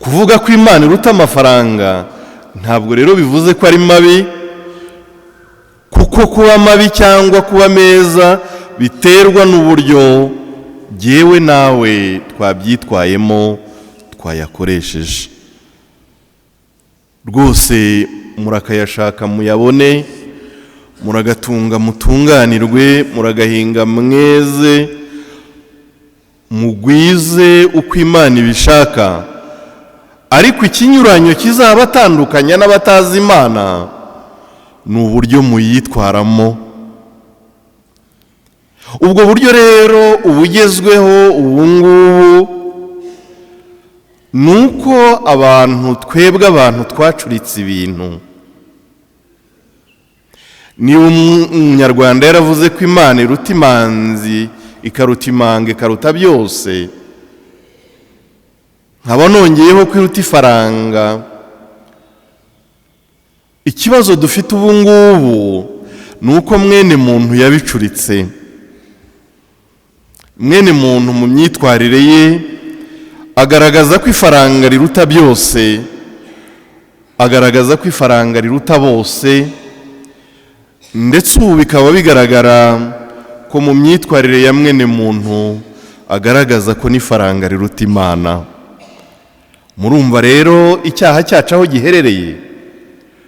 kuvuga ko Imana iruta amafaranga ntabwo rero bivuze ko ari mabi, kuko kuba mabi cyangwa kuba meza biterwa n'uburyo jyewe nawe twabyitwayemo twayakoresheje. Rwose murakayashaka muyabone, muragatunga mutunganirwe, muragahinga mweze, mugwize uko Imana ibishaka. Ariko ikinyuranyo kizabatandukanya n'abatazi Imana ni uburyo muyitwaramo. Ubwo buryo rero ubugezweho ubu ngubu nuko twebwe abantu twacuritse ibintu. Niba umunyarwanda yaravuze ko Imana iruta imanzi ikaruta imanga ikaruta byose, nkaba nongeyeho ko iruta ifaranga. Ikibazo dufite ubu ngubu ni uko mwene muntu yabicuritse. Mwene muntu mu myitwarire ye agaragaza ko ifaranga riruta byose, agaragaza ko ifaranga riruta bose, ndetse ubu bikaba bigaragara ko mu myitwarire ya mwene muntu agaragaza ko n'ifaranga riruta Imana. Murumva rero icyaha cyacu aho giherereye.